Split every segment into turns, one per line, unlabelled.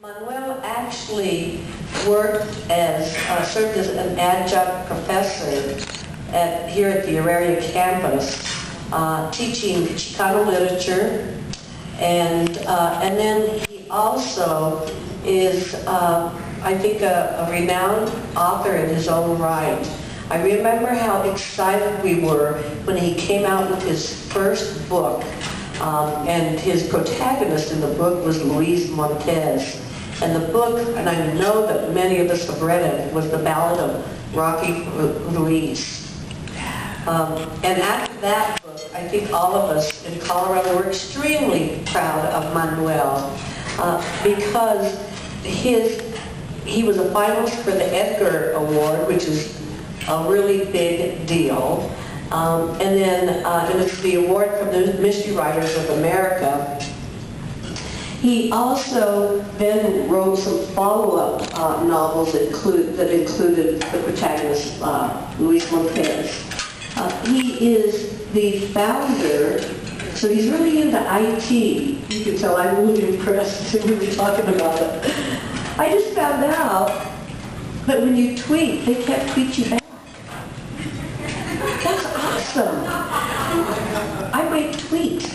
Manuel actually served as an adjunct professor here at the Auraria campus, teaching Chicano literature, and then he also is, I think, a renowned author in his own right. I remember how excited we were when he came out with his first book, and his protagonist in the book was Luis Montez. And the book, and I know that many of us have read it, was the Ballad of Rocky Luis. And after that book, I think all of us in Colorado were extremely proud of Manuel because he was a finalist for the Edgar Award, which is a really big deal. And it's the award from the Mystery Writers of America. He also then wrote some follow-up novels that included the protagonist, Luis Montez. He is the founder, so he's really into IT. You can tell I'm really impressed when we're talking about it. I just found out that when you tweet, they can't tweet you back. That's awesome. I might tweet.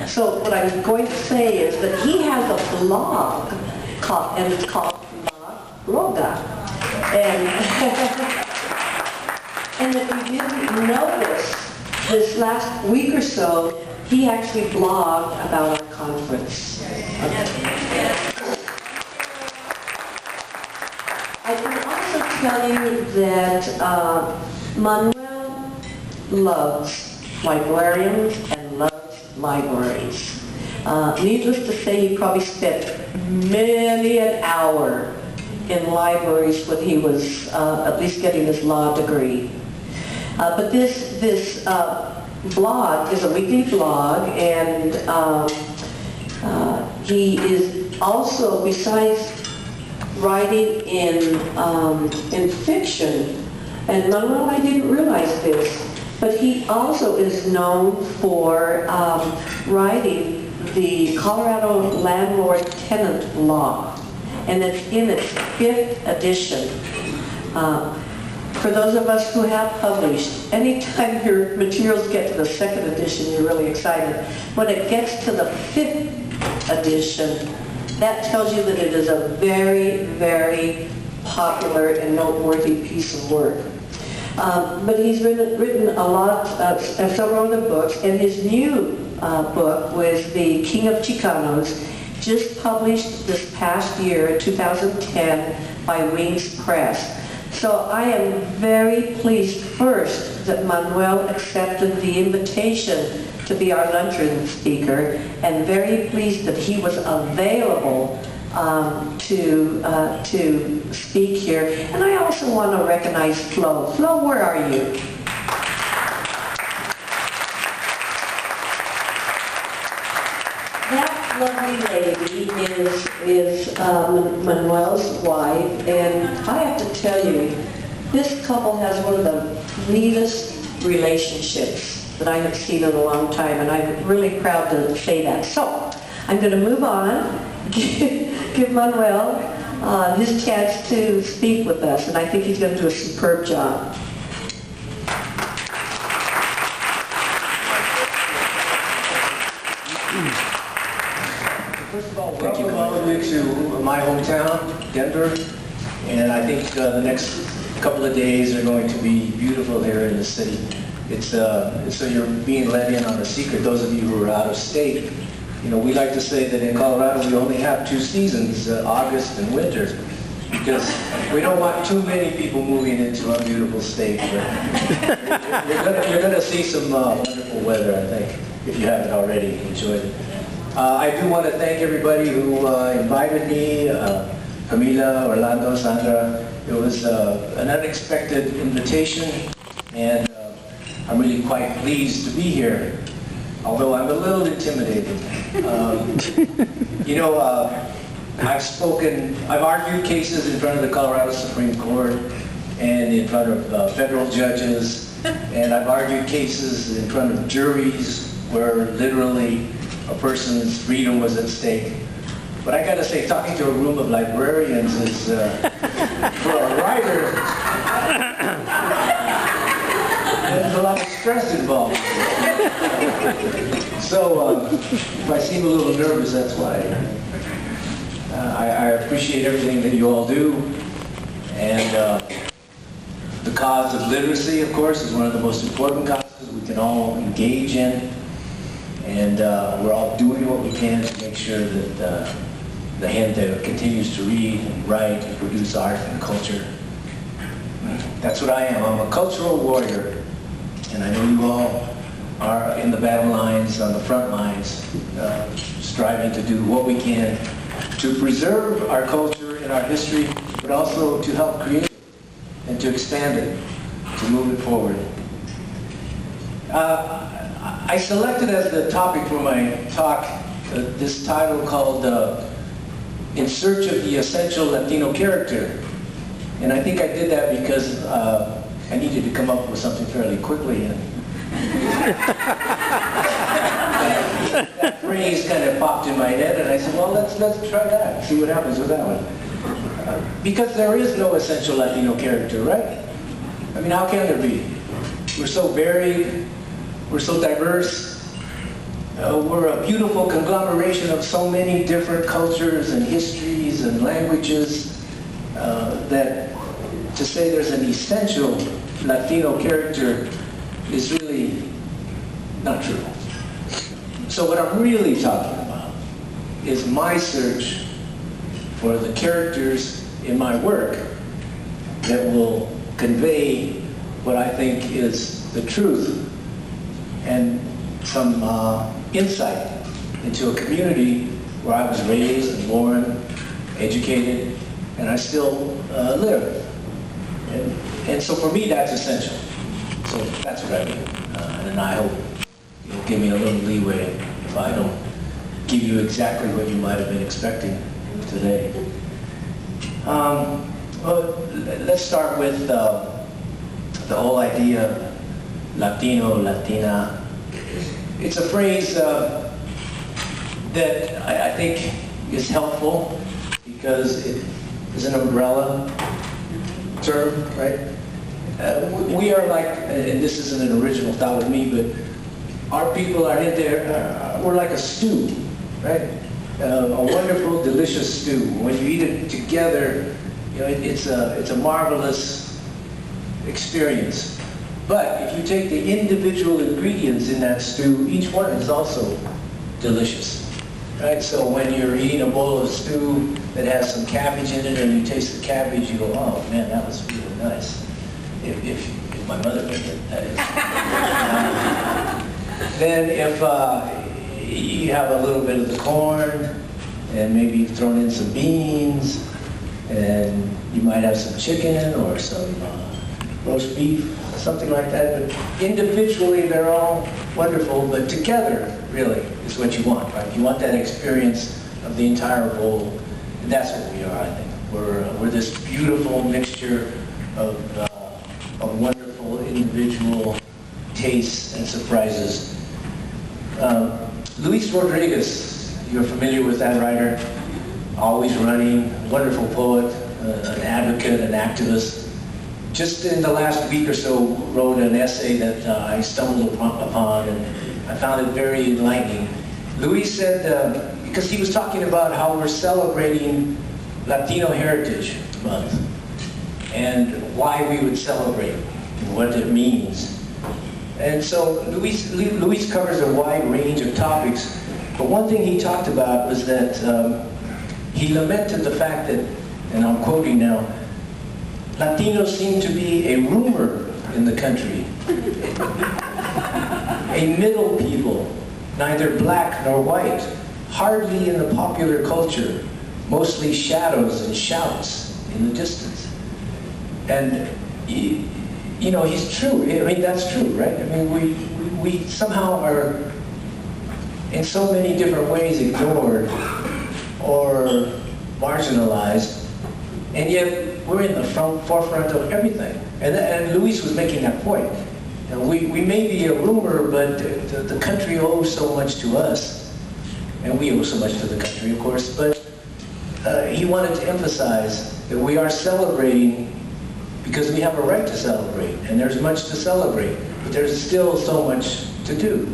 So what I'm going to say is that he has a blog and it's called Roga. And if you didn't notice, this last week or so, he actually blogged about our conference. Okay. I can also tell you that Manuel loves librarians and loves libraries. Needless to say, he probably spent many an hour in libraries when he was at least getting his law degree. But this blog is a weekly blog, and he is also, besides writing in fiction, and Manuel, I didn't realize this, but he also is known for writing the Colorado Landlord-Tenant Law, and it's in its 5th edition. For those of us who have published, anytime your materials get to the 2nd edition, you're really excited. When it gets to the 5th edition, that tells you that it is a very, very popular and noteworthy piece of work. But he's written a lot of several other books, and his new book was The King of Chicanos, just published this past year, 2010, by Wings Press. So I am very pleased, first, that Manuel accepted the invitation to be our luncheon speaker, and very pleased that he was available to speak here. And I also want to recognize Flo. Flo, where are you? That lovely lady is Manuel's wife, and I have to tell you, this couple has one of the neatest relationships that I have seen in a long time, and I'm really proud to say that. So, I'm going to move on, give Manuel his chance to speak with us, and I think he's going to do a superb job.
First of all, welcome all of you to my hometown, Denver, and I think the next couple of days are going to be beautiful here in the city. So you're being let in on a secret, those of you who are out of state. You know, we like to say that in Colorado we only have 2 seasons, August and winter, because we don't want too many people moving into our beautiful state. But you're going to see some wonderful weather, I think, if you haven't already enjoyed it. I do want to thank everybody who invited me, Camila, Orlando, Sandra. It was an unexpected invitation, and I'm really quite pleased to be here, although I'm a little intimidated. You know, I've argued cases in front of the Colorado Supreme Court and in front of federal judges, and I've argued cases in front of juries where literally a person's freedom was at stake. But I gotta say, talking to a room of librarians is, for a writer, there's a lot of stress involved. So, if I seem a little nervous, that's why. I appreciate everything that you all do. And the cause of literacy, of course, is one of the most important causes we can all engage in. And we're all doing what we can to make sure that the gente continues to read and write and produce art and culture. That's what I am. I'm a cultural warrior. And I know you all are in the battle lines, on the front lines, striving to do what we can to preserve our culture and our history, but also to help create it and to expand it, to move it forward. I selected as the topic for my talk this title called In Search of the Essential Latino Character. And I think I did that because I needed to come up with something fairly quickly. And that phrase kind of popped in my head, and I said, well, let's try that, see what happens with that one. Because there is no essential Latino character, right? I mean, how can there be? We're so varied, we're so diverse, we're a beautiful conglomeration of so many different cultures and histories and languages that to say there's an essential Latino character is really not true. So what I'm really talking about is my search for the characters in my work that will convey what I think is the truth and some insight into a community where I was raised and born, educated, and I still live. And so for me, that's essential. So that's what I mean. And I hope you'll give me a little leeway if I don't give you exactly what you might have been expecting today. Well, let's start with the whole idea of Latino, Latina. It's a phrase that I think is helpful because it is an umbrella term, right? We are like, and this isn't an original thought with me, but our people are in there, we're like a stew, right? A wonderful, delicious stew. When you eat it together, you know, it's a marvelous experience. But if you take the individual ingredients in that stew, each one is also delicious, right? So when you're eating a bowl of stew that has some cabbage in it, and you taste the cabbage, you go, oh man, that was really nice. If my mother made it, that is. Then if you have a little bit of the corn, and maybe you've thrown in some beans, and you might have some chicken or some roast beef, something like that. But individually, they're all wonderful, but together, really, is what you want, right? You want that experience of the entire bowl, and that's what we are, I think. We're this beautiful mixture of wonderful individual tastes and surprises. Luis Rodriguez, you're familiar with that writer, always running, wonderful poet, an advocate, an activist. Just in the last week or so, wrote an essay that I stumbled upon, and I found it very enlightening. Luis said, because he was talking about how we're celebrating Latino Heritage Month, and why we would celebrate, and what it means. And so Luis covers a wide range of topics, but one thing he talked about was that he lamented the fact that, and I'm quoting now, Latinos seem to be a rumor in the country, a middle people, neither black nor white, hardly in the popular culture, mostly shadows and shouts in the distance. And you know, he's true. I mean, that's true, right? I mean, we somehow are in so many different ways ignored or marginalized, and yet we're in the forefront of everything. And Luis was making that point. You know, we may be a rumor, but the country owes so much to us, and we owe so much to the country, of course, but he wanted to emphasize that we are celebrating because we have a right to celebrate, and there's much to celebrate, but there's still so much to do.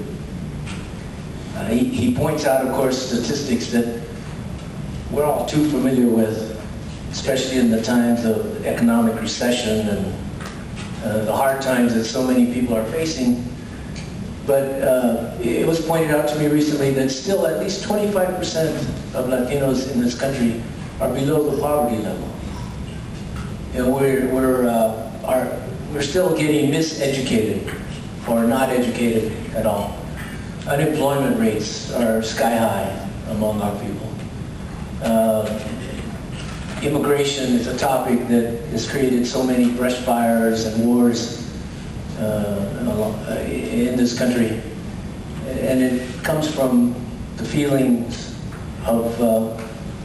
He points out, of course, statistics that we're all too familiar with, especially in the times of economic recession and the hard times that so many people are facing. But it was pointed out to me recently that still at least 25% of Latinos in this country are below the poverty level. You know, we're still getting miseducated or not educated at all. Unemployment rates are sky high among our people. Immigration is a topic that has created so many brush fires and wars in this country. And it comes from the feelings of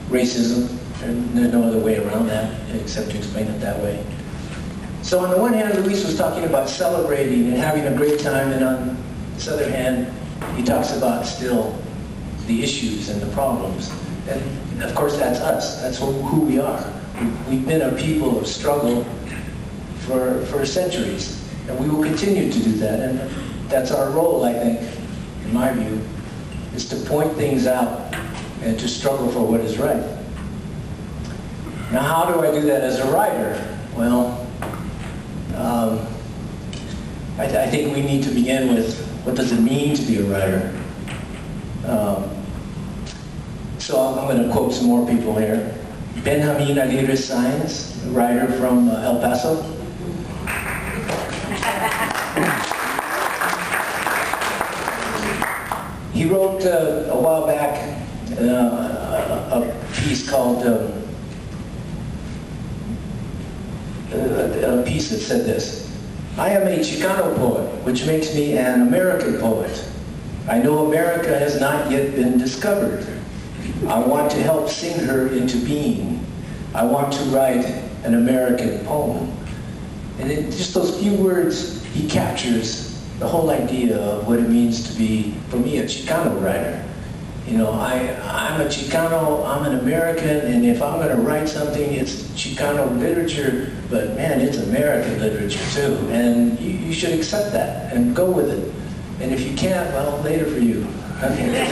racism. And there's no other way around that except to explain it that way. So on the one hand, Luis was talking about celebrating and having a great time, and on this other hand, he talks about still the issues and the problems. And of course, that's us. That's who we are. We've been a people of struggle for centuries, and we will continue to do that. And that's our role, I think, in my view, is to point things out and to struggle for what is right. Now, how do I do that as a writer? Well, I think we need to begin with what does it mean to be a writer. So I'm going to quote some more people here. Benjamin Aguirre Sainz, a writer from El Paso. He wrote a while back a piece called, a piece that said this: I am a Chicano poet, which makes me an American poet. I know America has not yet been discovered. I want to help sing her into being. I want to write an American poem. And in just those few words, he captures the whole idea of what it means to be, for me, a Chicano writer. You know, I'm a Chicano, I'm an American, and if I'm going to write something, it's Chicano literature, but man, it's American literature too. And you should accept that and go with it. And if you can't, well, later for you. Okay.